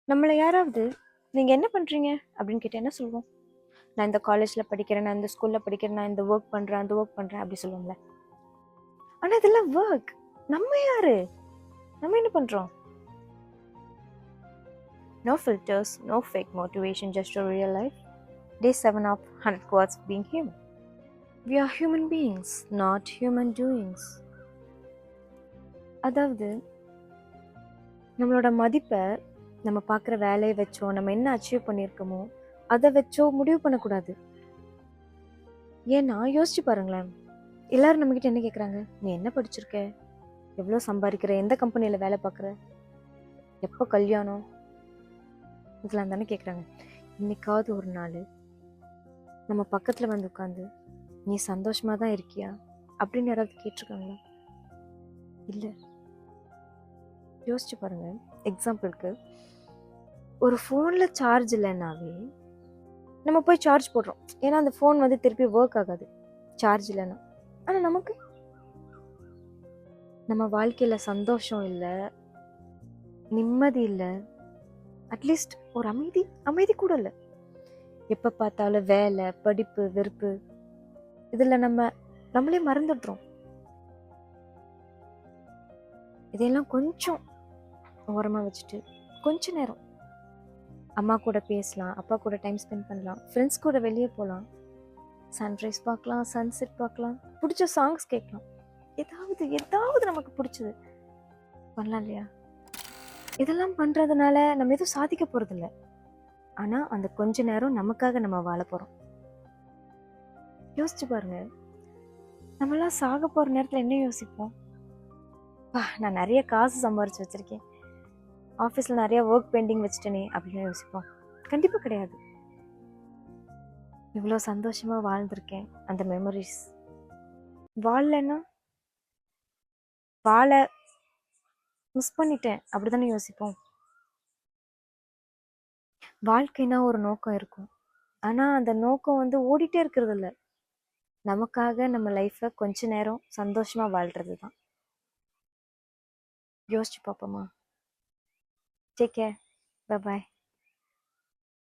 நம்மள யாராவது நீங்க என்ன பண்றீங்க அப்படின்னு கேட்டா என்ன சொல்லுவோம்? நான் இந்த காலேஜ்ல படிக்கிறேன், நான் இந்த ஸ்கூல்ல படிக்கிறேன், நான் இந்த ஒர்க் பண்றேன், அந்த ஒர்க் பண்றேன் அப்படி சொல்லுவோம்ல. ஆனா இதெல்லாம் ஒர்க். நம்ம யாரு? நம்ம என்ன பண்றோம்? No filters, no fake motivation, just a real life. Day 7 of 100 quotes of being human. We are human beings, not human doings. அதாவது நம்மளோட மதிப்பை நம்ம பார்க்குற வேலையை வச்சோ, நம்ம என்ன அச்சீவ் பண்ணியிருக்கோமோ அதை வச்சோ முடிவு பண்ணக்கூடாது. ஏன்னா யோசிச்சு பாருங்களேன், எல்லாரும் நம்மக்கிட்ட என்ன கேட்குறாங்க? நீ என்ன படிச்சிருக்க? எவ்வளோ சம்பாதிக்கிற? எந்த கம்பெனியில் வேலை பார்க்குற? எப்போ கல்யாணம்? இதெல்லாம் தானே கேட்குறாங்க. இன்னைக்காவது ஒரு நாள் நம்ம பக்கத்தில் வந்து உட்காந்து நீ சந்தோஷமாக தான் இருக்கியா அப்படின்னு யாராவது கேட்டிருக்காங்களா? இல்லை. யோசிச்சு பாருங்க. எக்ஸாம்பிளுக்கு ஒரு ஃபோனில் சார்ஜ் இல்லைன்னாவே நம்ம போய் சார்ஜ் போடுறோம். ஏன்னா அந்த ஃபோன் வந்து திருப்பி ஒர்க் ஆகாது சார்ஜ் இல்லைன்னா. ஆனால் நமக்கு நம்ம வாழ்க்கையில் சந்தோஷம் இல்லை, நிம்மதி இல்லை, அட்லீஸ்ட் ஒரு அமைதி கூட இல்லை. எப்போ பார்த்தாலும் வேலை, படிப்பு, வெறுப்பு, இதில் நம்மளே மறந்துடுறோம். இதையெல்லாம் கொஞ்சம் ஓரமாக வச்சுட்டு கொஞ்ச நேரம் அம்மா கூட பேசலாம், அப்பா கூட டைம் ஸ்பெண்ட் பண்ணலாம், ஃப்ரெண்ட்ஸ் கூட வெளியே போகலாம், சன்ரைஸ் பார்க்கலாம், சன்செட் பார்க்கலாம், பிடிச்ச சாங்ஸ் கேட்கலாம். ஏதாவது நமக்கு பிடிச்சது பண்ணலாம் இல்லையா? இதெல்லாம் பண்ணுறதுனால நம்ம எதுவும் சாதிக்க போகிறதில்ல. ஆனால் அந்த கொஞ்ச நேரம் நமக்காக நம்ம வாழ போகிறோம். யோசிச்சு பாருங்க. நம்மளாம் சாக போகிற நேரத்தில் என்ன யோசிப்போம்? நான் நிறைய காசு சம்பாரிச்சு வச்சுருக்கேன், ஆஃபீஸில் நிறைய ஒர்க் பெண்டிங் வச்சுட்டேனே அப்படின்னு யோசிப்போம். கண்டிப்பாக கிடையாது. இவ்வளோ சந்தோஷமாக வாழ்ந்திருக்கேன், அந்த மெமரிஸ் வாழலைன்னா வாழ மிஸ் பண்ணிட்டேன் அப்படி தானே யோசிப்போம். வாழ்க்கைனா ஒரு நோக்கம் இருக்கும். ஆனால் அந்த நோக்கம் வந்து ஓடிட்டே இருக்கிறது இல்லை. நமக்காக நம்ம லைஃப்பை கொஞ்ச நேரம் சந்தோஷமாக வாழ்கிறது தான். யோசிச்சு பார்ப்போமா? Take care. Bye bye.